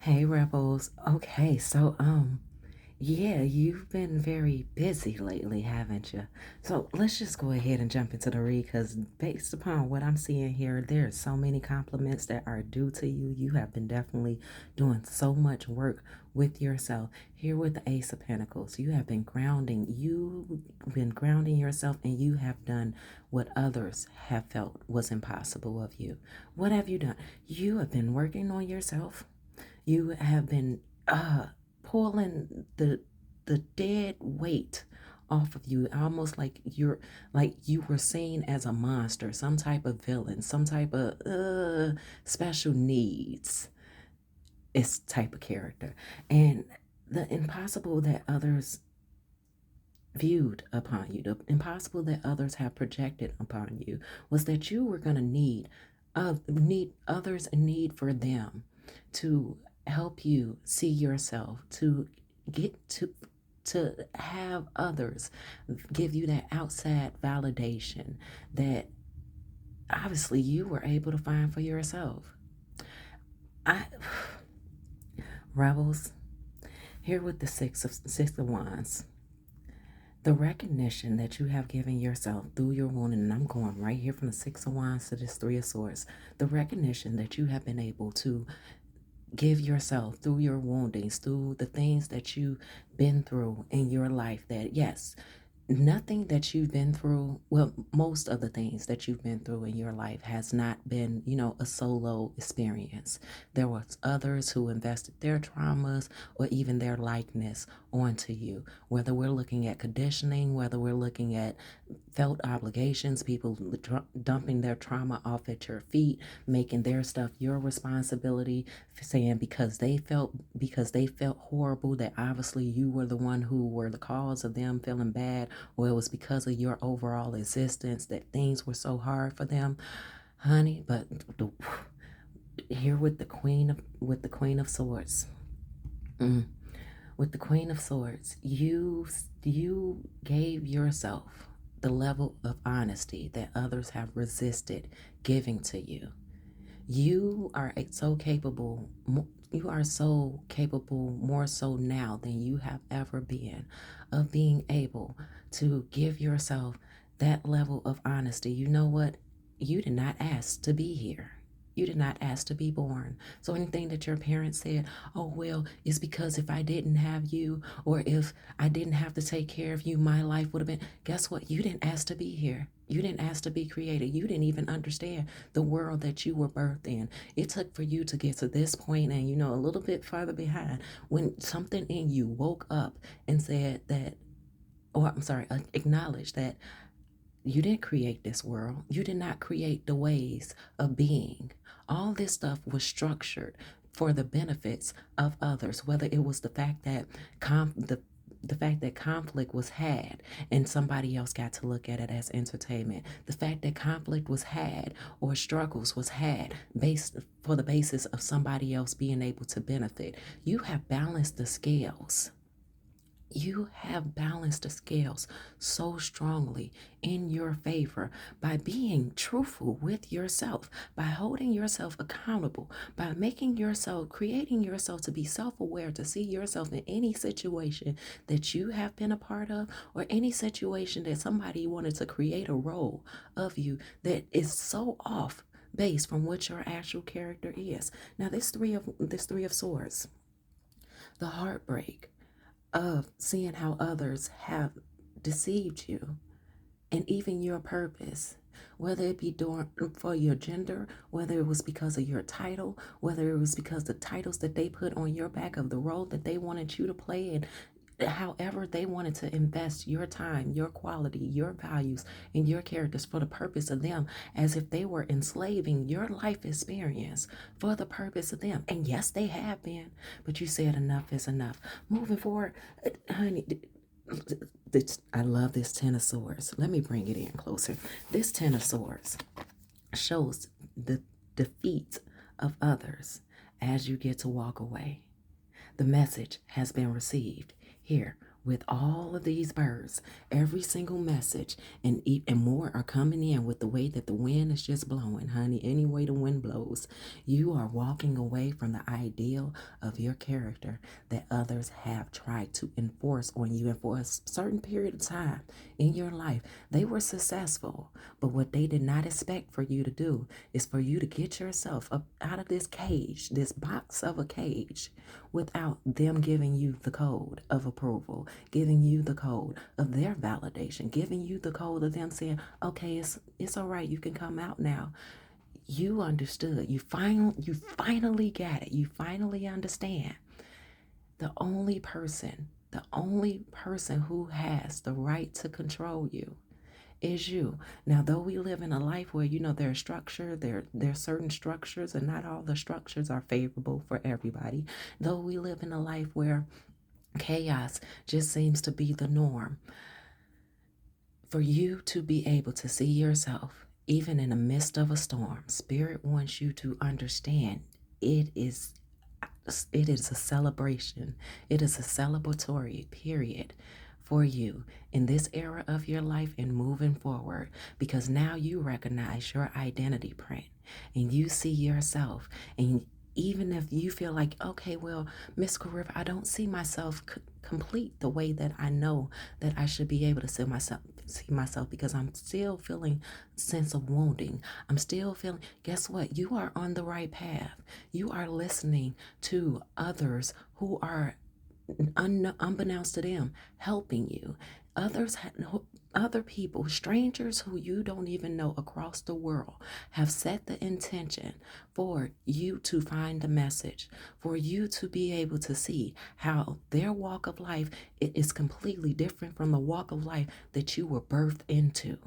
Hey Rebels. Okay, yeah, you've been very busy lately, haven't you? So let's just go ahead and jump into the read because based upon what I'm seeing here, there are so many compliments that are due to you. You have been definitely doing so much work with yourself. Here with the Ace of Pentacles, you have been grounding. You've been grounding yourself and you have done what others have felt was impossible of you. What have you done? You have been working on yourself. You have been pulling the dead weight off of you, almost like you were seen as a monster, some type of villain, some type of special needs is type of character. And the impossible that others viewed upon you, the impossible that others have projected upon you was that you were going to need others and need for them to help you see yourself, to get to have others give you that outside validation that obviously you were able to find for yourself. I Rebels, here with the six of wands, the recognition that you have given yourself through your wounding, and I'm going right here from the Six of Wands to this Three of Swords, the recognition that you have been able to give yourself through your woundings, through the things that you've been through in your life, that yes, nothing that you've been through, well, most of the things that you've been through in your life has not been, a solo experience. There was others who invested their traumas or even their likeness onto you. Whether we're looking at conditioning, whether we're looking at felt obligations, people dumping their trauma off at your feet, making their stuff your responsibility, saying because they felt horrible that obviously you were the one who were the cause of them feeling bad, or it was because of your overall existence that things were so hard for them, honey. But here with the Queen of Swords. Mm. With the Queen of Swords, you gave yourself the level of honesty that others have resisted giving to you. You are so capable. You are so capable, more so now than you have ever been, of being able to give yourself that level of honesty. You know what? You did not ask to be here. You did not ask to be born. So anything that your parents said, oh, well, it's because if I didn't have you, or if I didn't have to take care of you, my life would have been. Guess what? You didn't ask to be here. You didn't ask to be created. You didn't even understand the world that you were birthed in. It took for you to get to this point and, a little bit farther behind when something in you woke up and said that, or I'm sorry, acknowledged that you didn't create this world. You did not create the ways of being. All this stuff was structured for the benefits of others, whether it was the fact that the fact that conflict was had and somebody else got to look at it as entertainment, the fact that conflict was had or struggles was had based for the basis of somebody else being able to benefit. You have balanced the scales. You have balanced the scales so strongly in your favor by being truthful with yourself, by holding yourself accountable, by creating yourself to be self aware, to see yourself in any situation that you have been a part of, or any situation that somebody wanted to create a role of you that is so off base from what your actual character is. Now, this three of swords, the heartbreak of seeing how others have deceived you and even your purpose, whether it be for your gender, whether it was because of your title, whether it was because the titles that they put on your back of the role that they wanted you to play, and however they wanted to invest your time, your quality, your values, and your characters for the purpose of them, as if they were enslaving your life experience for the purpose of them. And yes, they have been, but you said enough is enough. Moving forward, honey, I love this Ten of Swords. Let me bring it in closer. This Ten of Swords shows the defeat of others as you get to walk away. The message has been received. Here, with all of these birds, every single message, and more are coming in with the way that the wind is just blowing, honey. Any way the wind blows, you are walking away from the ideal of your character that others have tried to enforce on you. And for a certain period of time in your life, they were successful. But what they did not expect for you to do is for you to get yourself up out of this cage, this box of a cage, without them giving you the code of approval, giving you the code of their validation, giving you the code of them saying, okay, it's all right, you can come out now. You understood. You finally got it. You finally understand. The only person who has the right to control you is you. Now, though we live in a life where there's structure, there's certain structures, and not all the structures are favorable for everybody. Though we live in a life where chaos just seems to be the norm, for you to be able to see yourself, even in the midst of a storm, Spirit wants you to understand it is it is a celebration. It is a celebratory period for you in this era of your life and moving forward, because now you recognize your identity print and you see yourself. And even if you feel like, okay, well, Miss Carriff, I don't see myself complete the way that I know that I should be able to see myself, because I'm still feeling sense of wounding. I'm still feeling, guess what? You are on the right path. You are listening to others who are unbeknownst to them helping you. Others other people, strangers who you don't even know across the world, have set the intention for you to find the message, for you to be able to see how their walk of life is completely different from the walk of life that you were birthed into.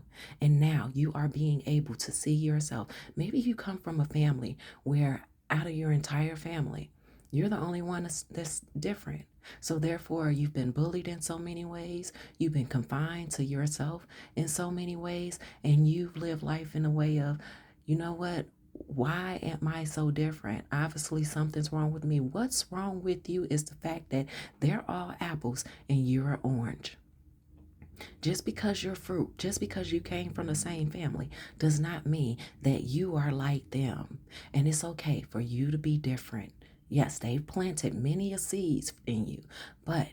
And now you are being able to see yourself. Maybe you come from a family where out of your entire family, you're the only one that's different. So therefore, you've been bullied in so many ways. You've been confined to yourself in so many ways. And you've lived life in a way of, you know what? Why am I so different? Obviously, something's wrong with me. What's wrong with you is the fact that they're all apples and you're an orange. Just because you're fruit, just because you came from the same family, does not mean that you are like them. And it's okay for you to be different. Yes, they've planted many a seeds in you, but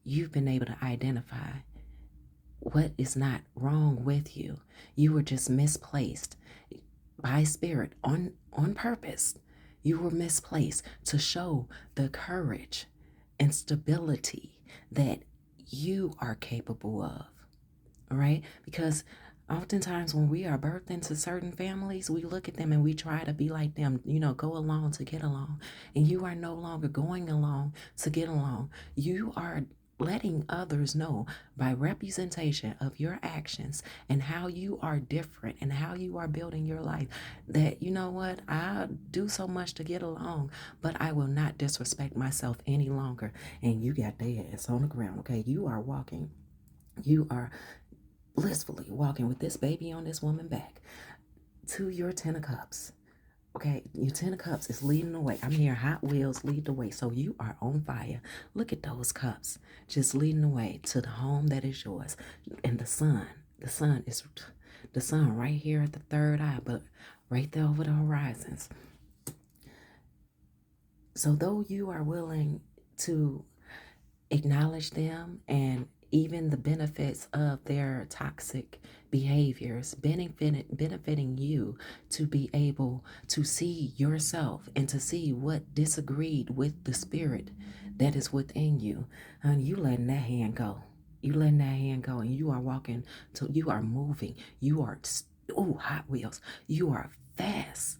you've been able to identify what is not wrong with you. You were just misplaced by spirit on purpose. You were misplaced to show the courage and stability that you are capable of. All right? Because oftentimes when we are birthed into certain families, we look at them and we try to be like them, go along to get along. And you are no longer going along to get along. You are letting others know by representation of your actions and how you are different and how you are building your life that, you know what, I do so much to get along, but I will not disrespect myself any longer. And you got their ass on the ground, okay? You are walking. You are blissfully walking with this baby on this woman back to your 10 of cups. Okay, your 10 of cups is leading the way. I'm hearing Hot Wheels lead the way. So you are on fire. Look at those cups just leading the way to the home that is yours. And the sun right here at the third eye, but right there over the horizons. So though you are willing to acknowledge them and even the benefits of their toxic behaviors benefiting you to be able to see yourself and to see what disagreed with the spirit that is within you, and you letting that hand go. You letting that hand go, and you are walking to, you are moving, you are, Hot Wheels, you are fast,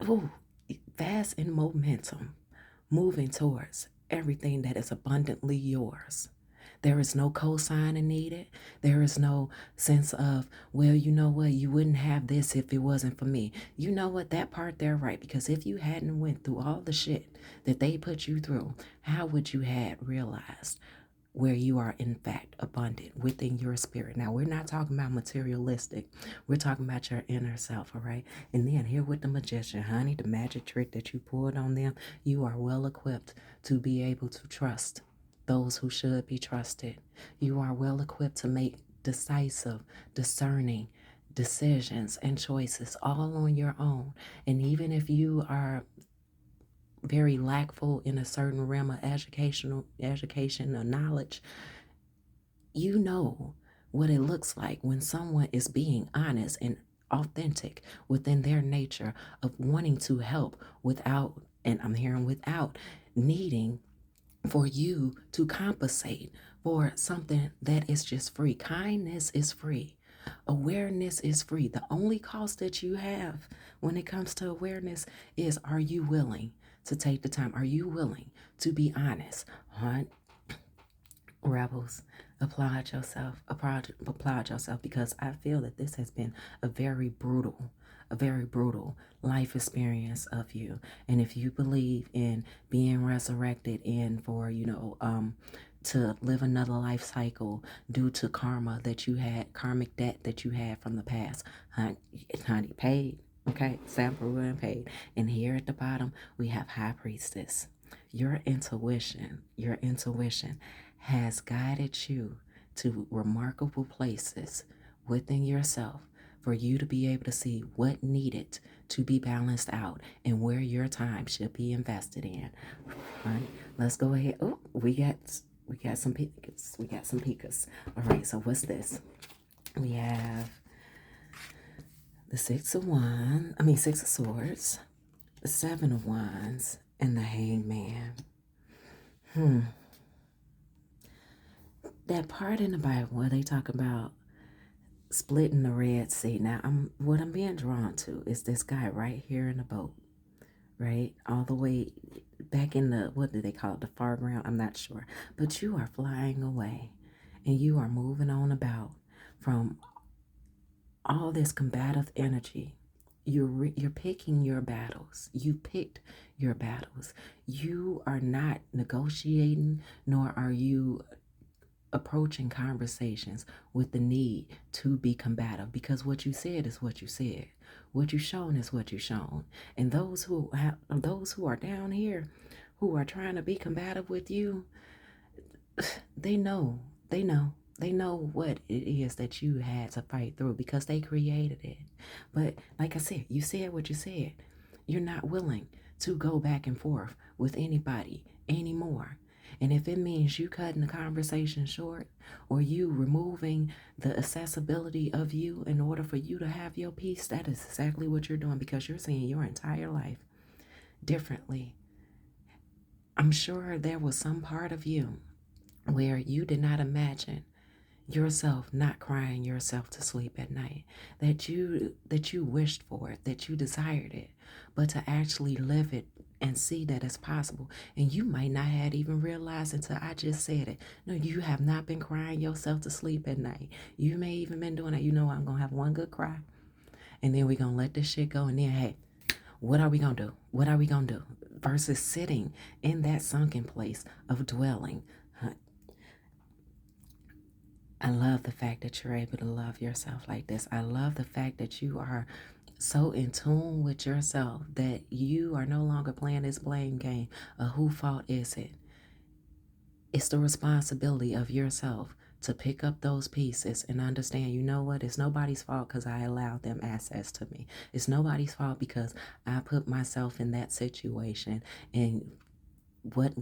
ooh, fast in momentum, moving towards everything that is abundantly yours. There is no co-signing needed. There is no sense of, well, you know what, you wouldn't have this if it wasn't for me. You know what, that part they're right, because if you hadn't went through all the shit that they put you through, how would you have realized where you are in fact abundant within your spirit? Now, we're not talking about materialistic. We're talking about your inner self, all right? And then here with the magician, honey, the magic trick that you pulled on them, you are well equipped to be able to trust those who should be trusted. You are well equipped to make decisive, discerning decisions and choices all on your own. And even if you are very lackful in a certain realm of education or knowledge, you know what it looks like when someone is being honest and authentic within their nature of wanting to help without, and I'm hearing without, needing for you to compensate for something that is just free. Kindness is free. Awareness is free. The only cost that you have when it comes to awareness is, are you willing to take the time? Are you willing to be honest? Hunt, rebels, applaud yourself, because I feel that this has been a very brutal life experience of you. And if you believe in being resurrected and for, to live another life cycle due to karmic debt that you had from the past, honey, paid. Okay, sample and paid. And here at the bottom, we have High Priestess. Your intuition has guided you to remarkable places within yourself for you to be able to see what needed to be balanced out and where your time should be invested in. All right, let's go ahead. Oh, we got some peekers. All right, so what's this? We have the Six of Swords, the Seven of Wands, and the Hangman. That part in the Bible where they talk about splitting the Red Sea. Now, what I'm being drawn to is this guy right here in the boat, right? All the way back in the, what do they call it? The far ground? I'm not sure. But you are flying away and you are moving on about from all this combative energy. You're picking your battles. You picked your battles. You are not negotiating, nor are you approaching conversations with the need to be combative, because what you said is what you said. What you shown is what you shown. And those who are down here who are trying to be combative with you, they know what it is that you had to fight through because they created it. But like I said, you said what you said. You're not willing to go back and forth with anybody anymore. And if it means you cutting the conversation short or you removing the accessibility of you in order for you to have your peace, that is exactly what you're doing, because you're seeing your entire life differently. I'm sure there was some part of you where you did not imagine yourself not crying yourself to sleep at night, that you wished for it, that you desired it, but to actually live it and see that it's possible. And you might not have even realized until I just said it. No, you have not been crying yourself to sleep at night. You may even been doing it. I'm gonna have one good cry and then we're gonna let this shit go, and then hey, what are we gonna do? What are we gonna do? Versus sitting in that sunken place of dwelling. I love the fact that you're able to love yourself like this. I love the fact that you are so in tune with yourself that you are no longer playing this blame game of who fault is it. It's the responsibility of yourself to pick up those pieces and understand, you know what, it's nobody's fault because I allowed them access to me. It's nobody's fault because I put myself in that situation. And what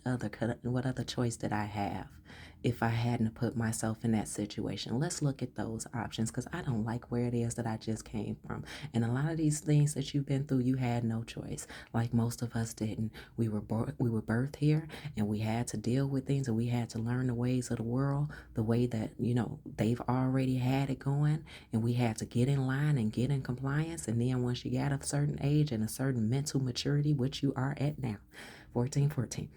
other choice did I have if I hadn't put myself in that situation? Let's look at those options, because I don't like where it is that I just came from. And a lot of these things that you've been through, you had no choice. Like most of us didn't. We were birthed here, and we had to deal with things, and we had to learn the ways of the world, the way that they've already had it going, and we had to get in line and get in compliance. And then once you got a certain age and a certain mental maturity, which you are at now, 14.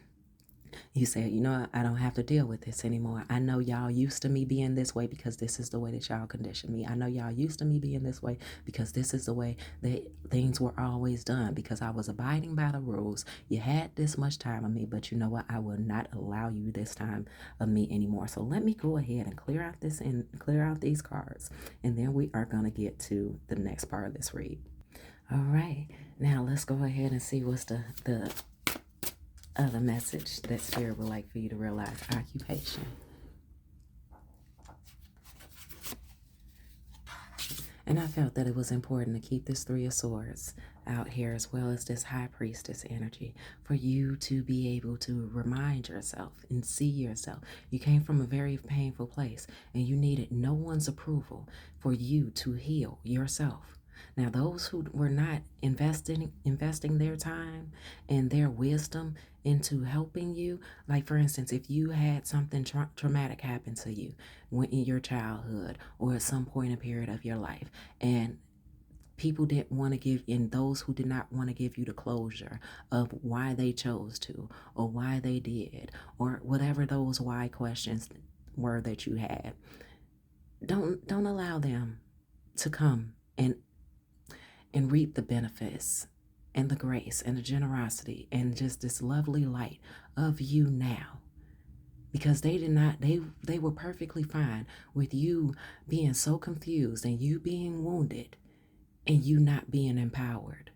You said, I don't have to deal with this anymore. I know y'all used to me being this way because this is the way that y'all conditioned me. I know y'all used to me being this way because this is the way that things were always done, because I was abiding by the rules. You had this much time of me, but you know what? I will not allow you this time of me anymore. So let me go ahead and clear out these cards, and then we are going to get to the next part of this read. All right, now let's go ahead and see what's the other message that Spirit would like for you to realize. Occupation. And I felt that it was important to keep this Three of Swords out here, as well as this High Priestess energy, for you to be able to remind yourself and see yourself. You came from a very painful place and you needed no one's approval for you to heal yourself. Now, those who were not investing their time and their wisdom into helping you, like for instance, if you had something traumatic happen to you when in your childhood or at some point in period of your life, and people didn't want to give, and those who did not want to give you the closure of why they chose to or why they did or whatever those why questions were that you had, don't allow them to come and reap the benefits and the grace and the generosity and just this lovely light of you now, because they did not, they were perfectly fine with you being so confused and you being wounded and you not being empowered.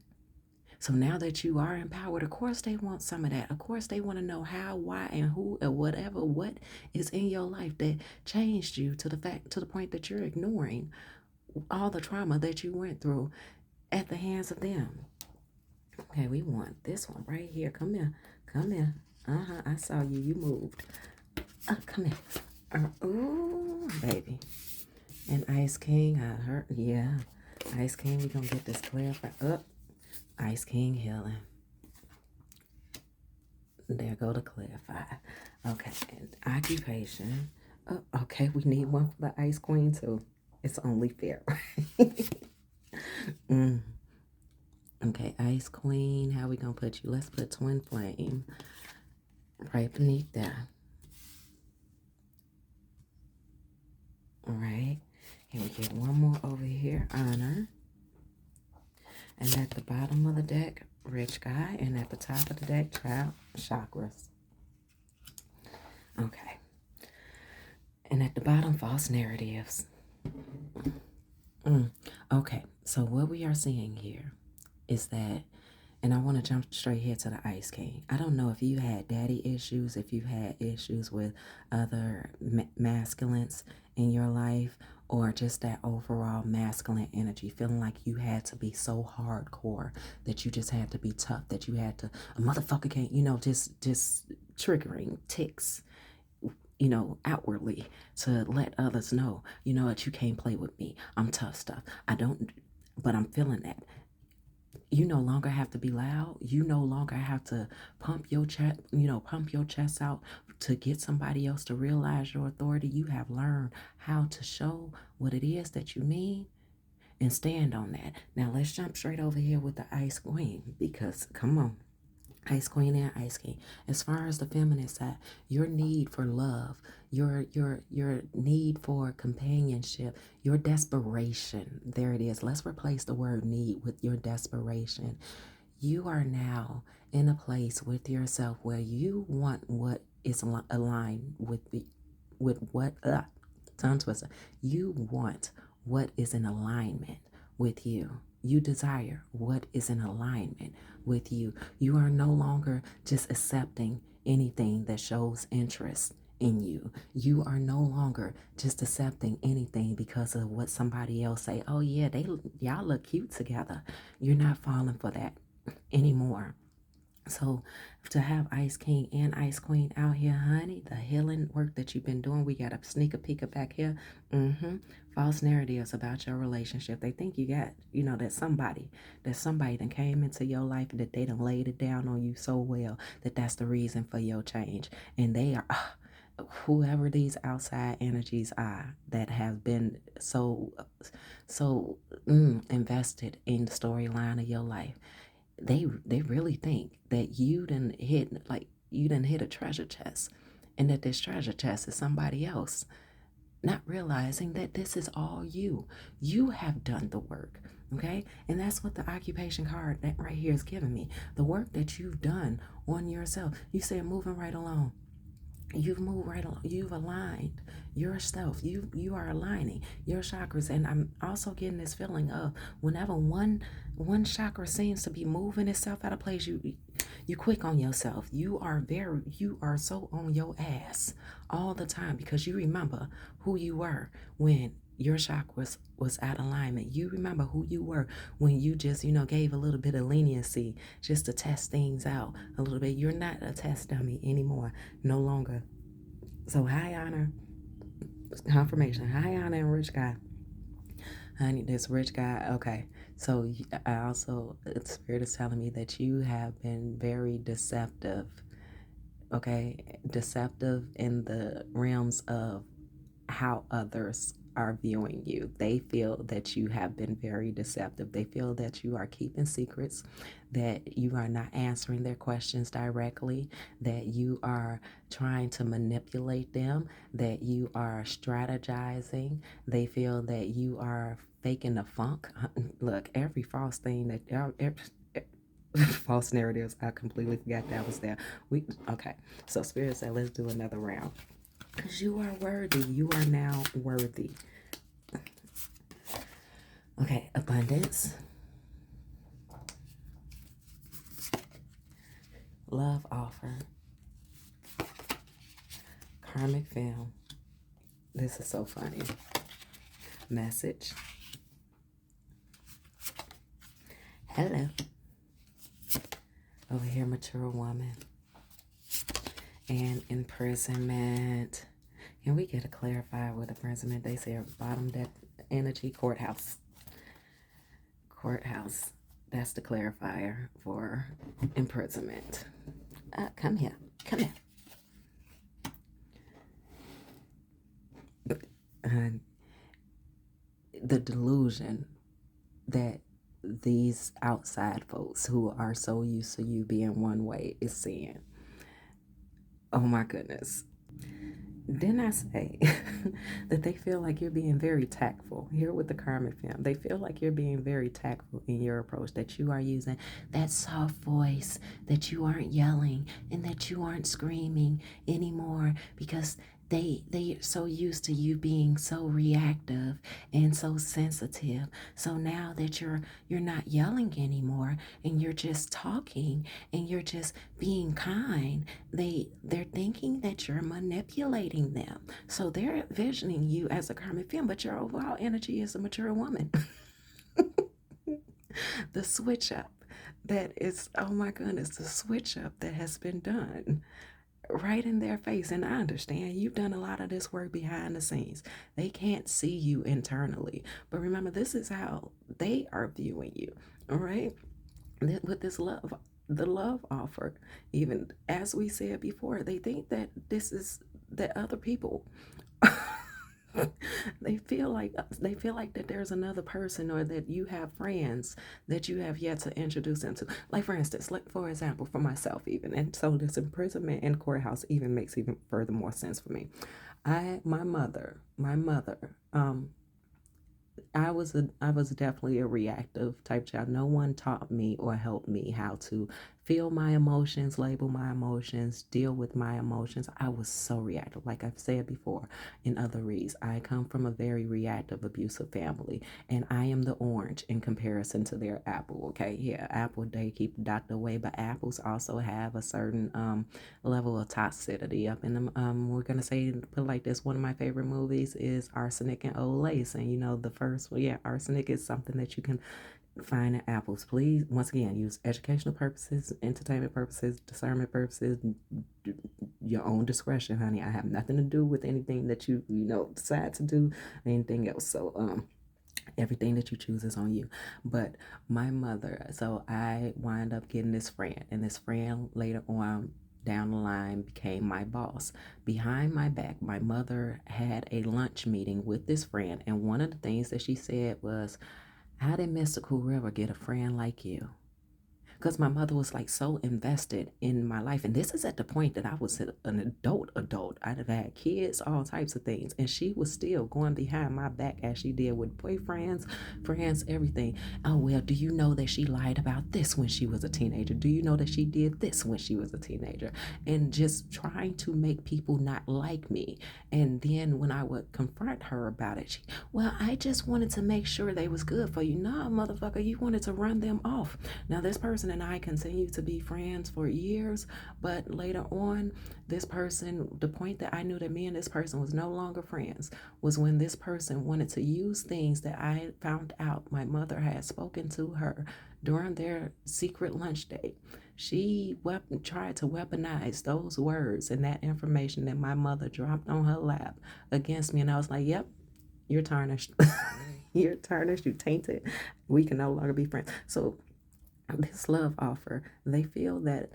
So now that you are empowered, of course they want some of that. Of course they want to know how, why, and who, or whatever, what is in your life that changed you to the point that you're ignoring all the trauma that you went through at the hands of them. Okay, we want this one right here. Come here. Come here. I saw you. You moved. Come here. Ooh, baby. And Ice King, I heard. Yeah. Ice King, we gonna get this clarified. Up. Ice King healing. There go to clarify. Okay. And occupation. Oh, okay, we need one for the Ice Queen too. It's only fair. Okay, Ice Queen, how we gonna put you? Let's put Twin Flame right beneath that. All right, and we get one more over here, Honor. And at the bottom of the deck, Rich Guy, and at the top of the deck, Child Chakras. Okay. And at the bottom, False Narratives. Okay, so what we are seeing here is that, and I want to jump straight here to the Ice King. I don't know if you had daddy issues, if you've had issues with other masculines in your life, or just that overall masculine energy, feeling like you had to be so hardcore, that you just had to be tough, that you had to, a motherfucker can't, just triggering tics, outwardly to let others know, that you can't play with me. I'm tough stuff. But I'm feeling that. You no longer have to be loud. You no longer have to pump your chest out to get somebody else to realize your authority. You have learned how to show what it is that you mean and stand on that. Now let's jump straight over here with the Ice Queen, because come on. Ice Queen and Ice King. As far as the feminine side, your need for love, your need for companionship, your desperation. There it is. Let's replace the word need with your desperation. You are now in a place with yourself where you want what is aligned with what tongue twister. You want what is in alignment with you. You desire what is in alignment with you. You are no longer just accepting anything that shows interest in you. You are no longer just accepting anything because of what somebody else say. Oh yeah, y'all look cute together. You're not falling for that anymore. So to have Ice King and Ice Queen out here, honey, the healing work that you've been doing, we got a sneak a peek back here. False narratives about your relationship. They think you got, that somebody that came into your life, that they done laid it down on you so well that that's the reason for your change. And they are, whoever these outside energies are that have been so invested in the storyline of your life. They really think that you done hit a treasure chest, and that this treasure chest is somebody else, not realizing that this is all you. You have done the work, okay? And that's what the occupation card that right here is giving me. The work that you've done on yourself. You say moving right along. You've moved right along. You've aligned yourself. You are aligning your chakras. And I'm also getting this feeling of whenever one chakra seems to be moving itself out of place, you quick on yourself. You are so on your ass all the time because you remember who you were when your chakras was out of alignment. You remember who you were when you just, gave a little bit of leniency just to test things out a little bit. You're not a test dummy anymore, no longer. So high honor, confirmation, high honor and rich guy. Honey, this rich guy, okay. So I also, the spirit is telling me that you have been very deceptive, okay? Deceptive in the realms of how others are viewing you. They feel that you have been very deceptive. They feel that you are keeping secrets, that you are not answering their questions directly, that you are trying to manipulate them, that you are strategizing. They feel that you are faking the funk. Look, every false thing that false narratives, I completely forgot that was there. Okay. So Spirit said, let's do another round. Because you are worthy. You are now worthy. Okay, abundance. Love offer. Karmic film. This is so funny. Message. Hello. Over here, mature woman. And imprisonment. Can we get a clarifier with imprisonment? They say bottom deck energy, courthouse. Courthouse. That's the clarifier for imprisonment. Come here. Come here. The delusion that these outside folks who are so used to you being one way is seeing. Oh my goodness. Didn't I say that they feel like you're being very tactful here with the karmic film? They feel like you're being very tactful in your approach, that you are using that soft voice, that you aren't yelling and that you aren't screaming anymore because they're so used to you being so reactive and so sensitive. So now that you're not yelling anymore and you're just talking and you're just being kind, they're thinking that you're manipulating them. So they're envisioning you as a karmic film, but your overall energy is a mature woman. The switch up that is, oh my goodness, the switch up that has been done right in their face. And I understand you've done a lot of this work behind the scenes. They can't see you internally. But remember, this is how they are viewing you. All right. With this love, the love offer, even as we said before, they think that this is that other people they feel like that there's another person or that you have friends that you have yet to introduce into. Like for instance, like for example, for myself even, and so this imprisonment in courthouse even makes even further more sense for me. My mother, I was definitely a reactive type child. No one taught me or helped me how to feel my emotions, label my emotions, deal with my emotions. I was so reactive. Like I've said before in other reads, I come from a very reactive, abusive family, and I am the orange in comparison to their apple. Okay, yeah, apple they keep the doctor away, but apples also have a certain level of toxicity up in them. We're gonna say put it like this. One of my favorite movies is Arsenic and Old Lace, and the first one, yeah, arsenic is something that you can find in apples. Please, once again, use educational purposes, entertainment purposes, discernment purposes, your own discretion, honey. I have nothing to do with anything that you decide to do, anything else. So everything that you choose is on you. But my mother, so I wind up getting this friend, and this friend later on down the line became my boss. Behind my back, my mother had a lunch meeting with this friend, and one of the things that she said was, how did Mystical River get a friend like you? because my mother was like so invested in my life. And this is at the point that I was an adult. I'd have had kids, all types of things. And she was still going behind my back as she did with boyfriends, friends, everything. Oh, well, do you know that she lied about this when she was a teenager? Do you know that she did this when she was a teenager? And just trying to make people not like me. And then when I would confront her about it, well, I just wanted to make sure they was good for you. Nah, motherfucker, you wanted to run them off. Now, this person and I continued to be friends for years, but later on, this person, the point that I knew that me and this person was no longer friends was when this person wanted to use things that I found out my mother had spoken to her during their secret lunch date. She tried to weaponize those words and that information that my mother dropped on her lap against me. And I was like, yep, you're tarnished. You're tarnished. You tainted. We can no longer be friends. So this love offer, they feel that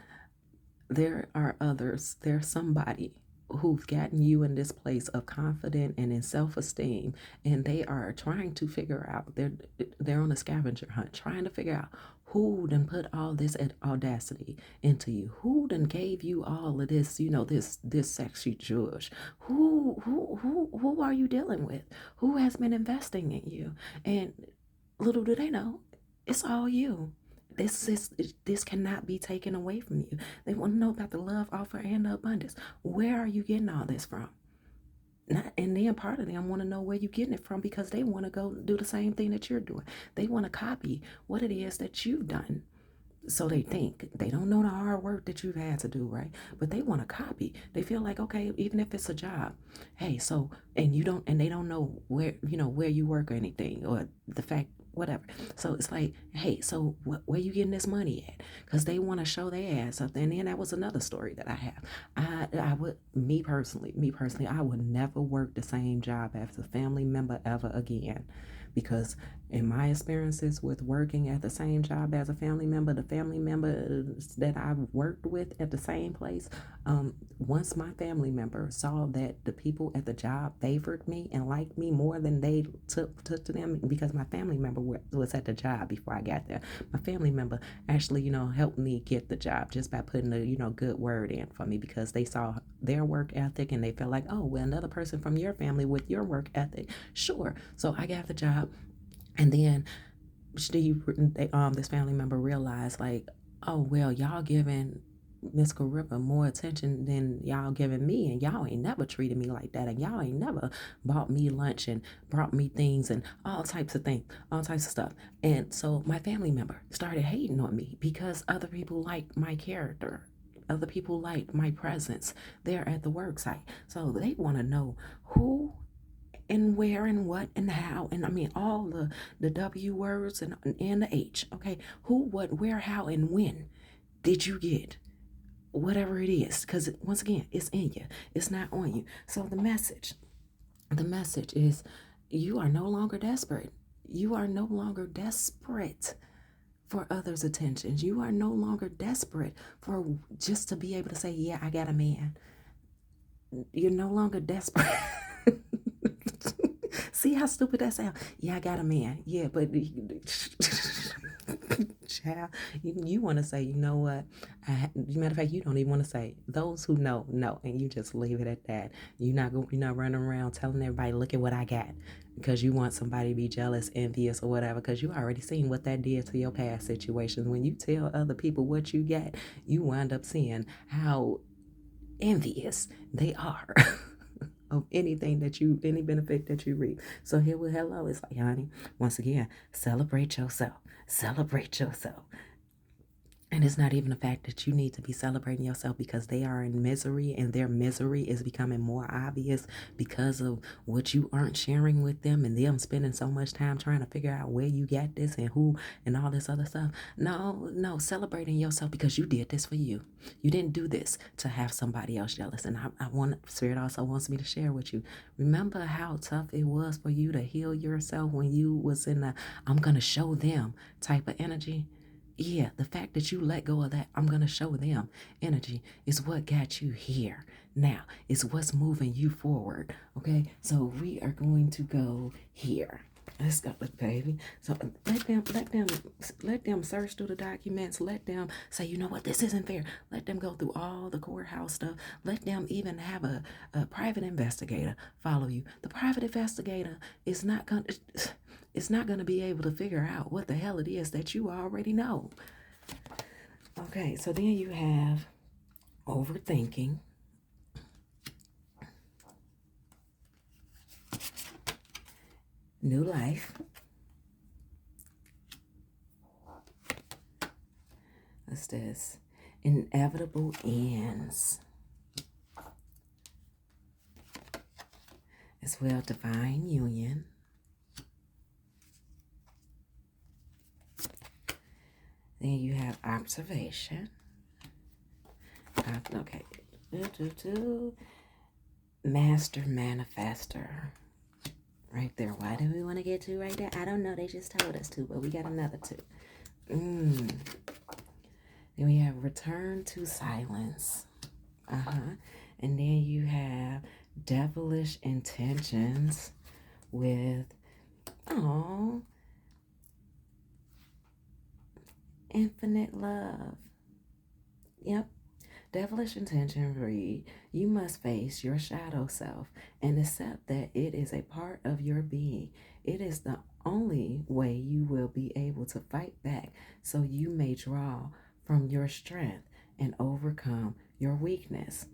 there are others, there's somebody who's gotten you in this place of confidence and in self-esteem, and they are trying to figure out, they're on a scavenger hunt trying to figure out who done put all this audacity into you, who done gave you all of this, this sexy judge, who are you dealing with, who has been investing in you. And little do they know, it's all you. This cannot be taken away from you. They want to know about the love offer and the abundance. Where are you getting all this from? And then part of them want to know where you're getting it from, because they want to go do the same thing that you're doing. They want to copy what it is that you've done. So they think. They don't know the hard work that you've had to do, right? But they want to copy. They feel like, okay, even if it's a job, hey, so, and they don't know where you work or anything, or the fact, whatever. So it's like, hey, so where you getting this money at? Because they want to show their ass up. And then that was another story that I have. I would, me personally, I would never work the same job as a family member ever again. Because in my experiences with working at the same job as a family member, the family members that I've worked with at the same place, once my family member saw that the people at the job favored me and liked me more than they took to them, because my family member was at the job before I got there. My family member actually, helped me get the job just by putting a, good word in for me, because they saw their work ethic and they felt like, oh, well, another person from your family with your work ethic, sure. So I got the job. And then this family member realized, like, oh, well, y'all giving Miss Caribba more attention than y'all giving me, and y'all ain't never treated me like that, and y'all ain't never bought me lunch and brought me things and all types of things, all types of stuff. And so my family member started hating on me because other people liked my character. Other people liked my presence there at the work site. So they want to know who and where and what and how, and I mean all the W words and the H. Okay, who, what, where, how, and when did you get whatever it is? Because once again, it's in you, it's not on you. So the message is, you are no longer desperate. You are no longer desperate for others' attention. You are no longer desperate for just to be able to say, yeah, I got a man. You're no longer desperate. See how stupid that sounds? Yeah, I got a man. Yeah, but child, you want to say, you know what? Matter of fact, you don't even want to say. Those who know, and you just leave it at that. You're not running around telling everybody, look at what I got, because you want somebody to be jealous, envious, or whatever. Because you already seen what that did to your past situations. When you tell other people what you got, you wind up seeing how envious they are. Of any benefit that you reap. So here with hello, it's like, honey, once again, celebrate yourself. Celebrate yourself. And it's not even the fact that you need to be celebrating yourself because they are in misery, and their misery is becoming more obvious because of what you aren't sharing with them, and them spending so much time trying to figure out where you got this and who and all this other stuff. No, celebrating yourself because you did this for you. You didn't do this to have somebody else jealous. And Spirit also wants me to share with you. Remember how tough it was for you to heal yourself when you was in the I'm going to show them type of energy? Yeah, the fact that you let go of that I'm going to show them energy is what got you here. Now, it's what's moving you forward. Okay, so we are going to go here. Let's go, look, baby. So let them search through the documents. Let them say, you know what, this isn't fair. Let them go through all the courthouse stuff. Let them even have a private investigator follow you. The private investigator is not gonna it's not gonna be able to figure out what the hell it is that you already know. Okay, so then you have overthinking. New life. What's this? Inevitable ends. As well, divine union. Then you have observation. Okay. Master manifester. Right there. Why do we want to get to right there? I don't know. They just told us to, but we got another two. Then we have return to silence. And then you have devilish intentions with, infinite love. Yep. Devilish intention read, you must face your shadow self and accept that it is a part of your being. It is the only way you will be able to fight back so you may draw from your strength and overcome your weakness.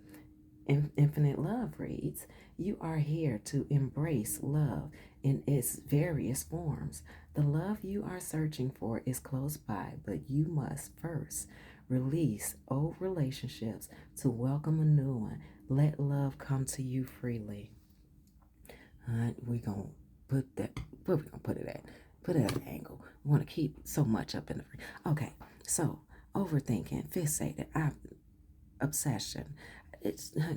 Infinite love reads, you are here to embrace love in its various forms. The love you are searching for is close by, but you must first release old relationships to welcome a new one. Let love come to you freely. We're going to put that, where we going to put it at? Put it at an angle. We want to keep so much up in the, okay, so overthinking, fixated, obsession.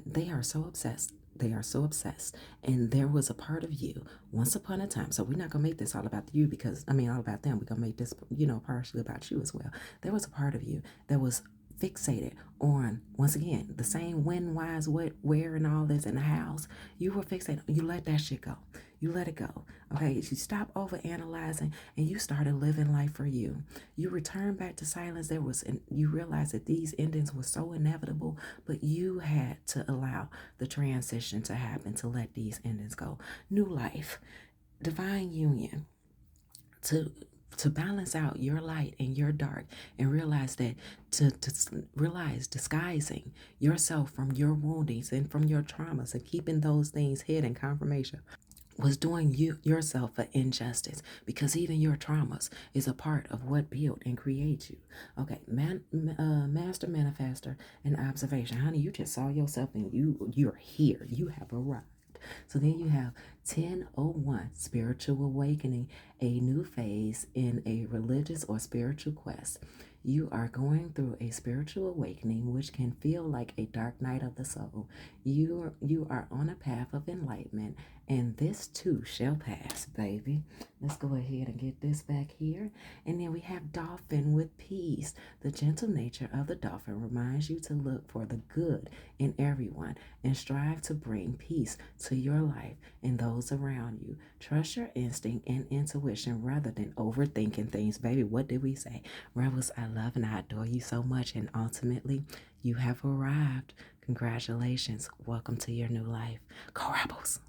They are so obsessed. They are so obsessed. And there was a part of you once upon a time. So we're not gonna make this all about you because all about them. We're gonna make this, partially about you as well. There was a part of you that was fixated on, once again, the same when, why's, what, where, and all this in the house. You were fixated. You let that shit go. You let it go. Okay. You stop over analyzing and you started living life for you. You return back to silence. You realized that these endings were so inevitable, but you had to allow the transition to happen to let these endings go. New life, divine union, to balance out your light and your dark, and realize that to realize disguising yourself from your woundings and from your traumas and keeping those things hidden, confirmation, was doing yourself an injustice, because even your traumas is a part of what built and create you. Okay, master manifester and observation, honey. You just saw yourself and you're here. You have arrived. So then you have 1001, spiritual awakening, a new phase in a religious or spiritual quest. You are going through a spiritual awakening, which can feel like a dark night of the soul. You are on a path of enlightenment, and this too shall pass, baby. Let's go ahead and get this back here. And then we have dolphin with peace. The gentle nature of the dolphin reminds you to look for the good in everyone and strive to bring peace to your life and those around you. Trust your instinct and intuition rather than overthinking things. Baby, what did we say? Rebels, I love and I adore you so much, and ultimately, you have arrived. Congratulations. Welcome to your new life. Go Rebels.